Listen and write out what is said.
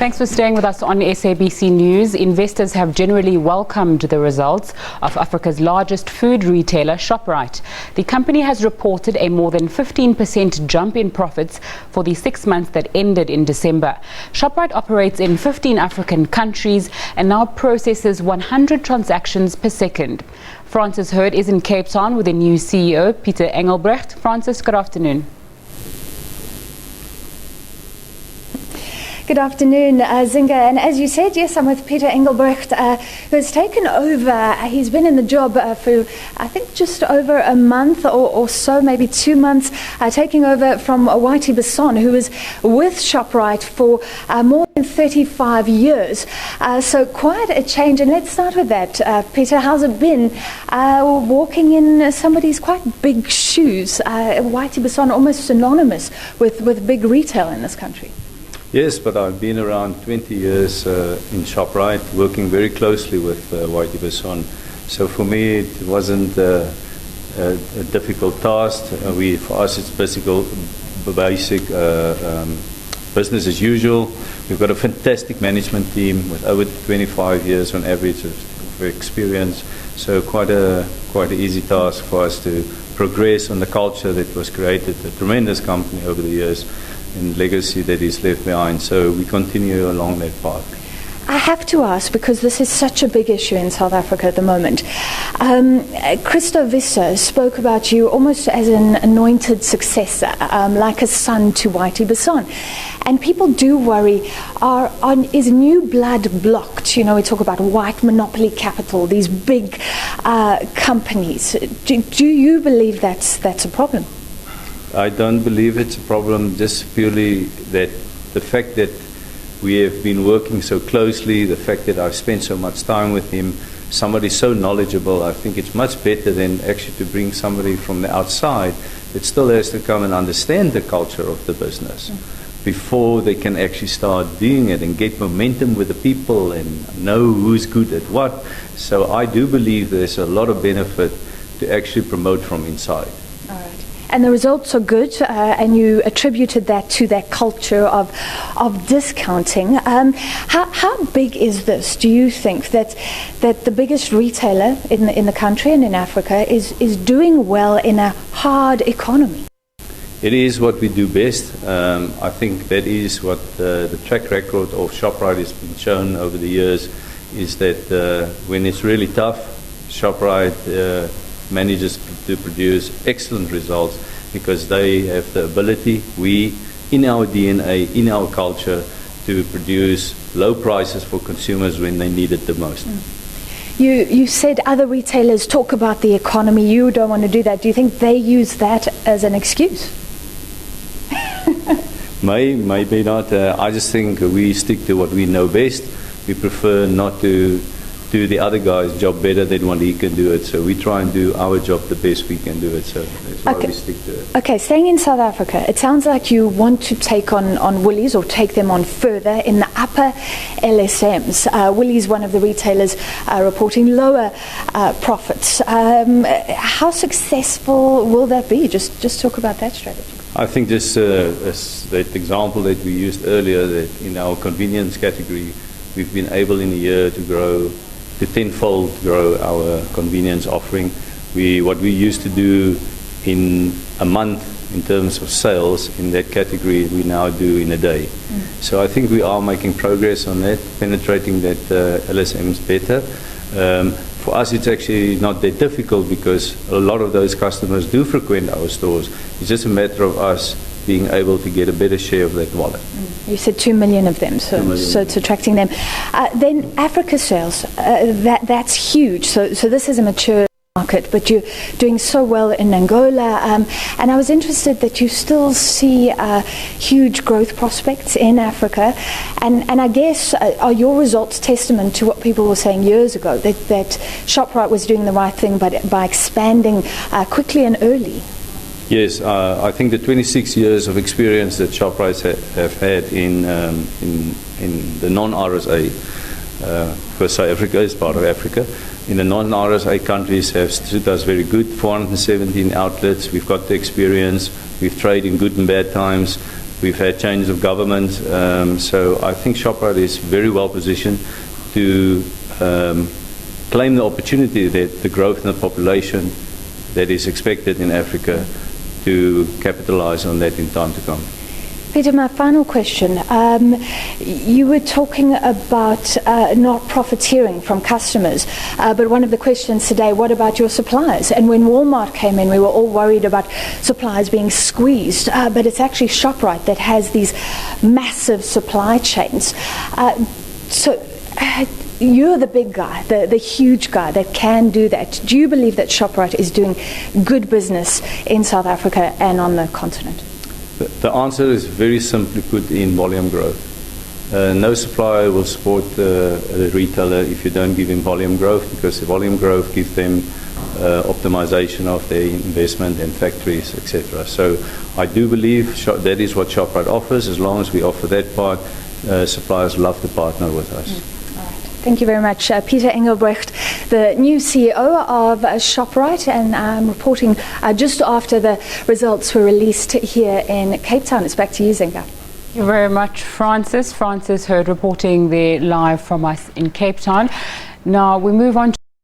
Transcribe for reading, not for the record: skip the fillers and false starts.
Thanks for staying with us on SABC News. Investors have generally welcomed the results of Africa's largest food retailer, Shoprite. The company has reported a more than 15% jump in profits for the 6 months that ended in December. Shoprite operates in 15 African countries and now processes 100 transactions per second. Francis Hurd is in Cape Town with the new CEO, Pieter Engelbrecht. Francis, good afternoon. Good afternoon, Zinga. And as you said, yes, I'm with Pieter Engelbrecht, who has taken over. He's been in the job for, I think, just over a month or so, maybe 2 months, taking over from Whitey Basson, who was with Shoprite for more than 35 years. So quite a change. And let's start with that. Pieter, how's it been walking in somebody's quite big shoes? Whitey Basson, almost synonymous with big retail in this country. Yes, but I've been around 20 years in Shoprite, working very closely with Whitey Basson. So for me, it wasn't a difficult task. For us, it's basic business as usual. We've got a fantastic management team with over 25 years on average of experience. So quite an easy task for us to progress on the culture that was created, a tremendous company over the years, and legacy that is left behind. So we continue along that path. I have to ask, because this is such a big issue in South Africa at the moment. Christo Visser spoke about you almost as an anointed successor, like a son to Whitey Basson. And people do worry, is new blood blocked? You know, we talk about white monopoly capital, these big companies. Do you believe that's a problem? I don't believe it's a problem, just purely that the fact that we have been working so closely, the fact that I've spent so much time with him, somebody so knowledgeable. I think it's much better than actually to bring somebody from the outside that still has to come and understand the culture of the business before they can actually start doing it and get momentum with the people and know who's good at what. So I do believe there's a lot of benefit to actually promote from inside. And the results are good, and you attributed that to that culture of discounting. How big is this? Do you think that the biggest retailer in the country and in Africa is doing well in a hard economy? It is what we do best. I think that is what the track record of Shoprite has been shown over the years, is that when it's really tough, Shoprite manages to produce excellent results because they have the ability, in our DNA, in our culture, to produce low prices for consumers when they need it the most. You said other retailers talk about the economy. You don't want to do that. Do you think they use that as an excuse? Maybe not. I just think we stick to what we know best. We prefer not to do the other guy's job better than what he can do it. So we try and do our job the best we can do it. So that's why we stick to it. Okay, staying in South Africa, it sounds like you want to take on Woolies, or take them on further in the upper LSMs. Woolies, one of the retailers, reporting lower profits. How successful will that be? Just talk about that strategy. I think just that example that we used earlier, that in our convenience category, we've been able in a year to tenfold grow our convenience offering. What we used to do in a month in terms of sales in that category, we now do in a day. So I think we are making progress on that, penetrating that LSMs better. For us, it's actually not that difficult because a lot of those customers do frequent our stores. It's just a matter of us being able to get a better share of that wallet. You said 2 million of them, so it's attracting them. Then Africa sales, that's huge. So this is a mature market, but you're doing so well in Angola. And I was interested that you still see huge growth prospects in Africa. And I guess, are your results testament to what people were saying years ago, that Shoprite was doing the right thing by expanding quickly and early? Yes, I think the 26 years of experience that Shoprite have had in the non-RSA, because South Africa is part of Africa, in the non-RSA countries have stood us very good. 417 outlets, we've got the experience, we've traded in good and bad times. We've had changes of government, so I think Shoprite is very well positioned to claim the opportunity that the growth in the population that is expected in Africa, to capitalize on that in time to come. Pieter, my final question. You were talking about not profiteering from customers, but one of the questions today, what about your suppliers? And when Walmart came in, we were all worried about suppliers being squeezed, but it's actually Shoprite that has these massive supply chains. You're the big guy, the huge guy that can do that. Do you believe that Shoprite is doing good business in South Africa and on the continent? The answer is very simply put in volume growth. No supplier will support a retailer if you don't give him volume growth, because the volume growth gives them optimization of their investment and factories, etc. So I do believe that is what Shoprite offers. As long as we offer that part, suppliers love to partner with us. Thank you very much. Pieter Engelbrecht, the new CEO of Shoprite, and I'm reporting just after the results were released here in Cape Town. It's back to you, Zinga. Thank you very much, Francis. Francis Heard reporting there live from us in Cape Town. Now we move on to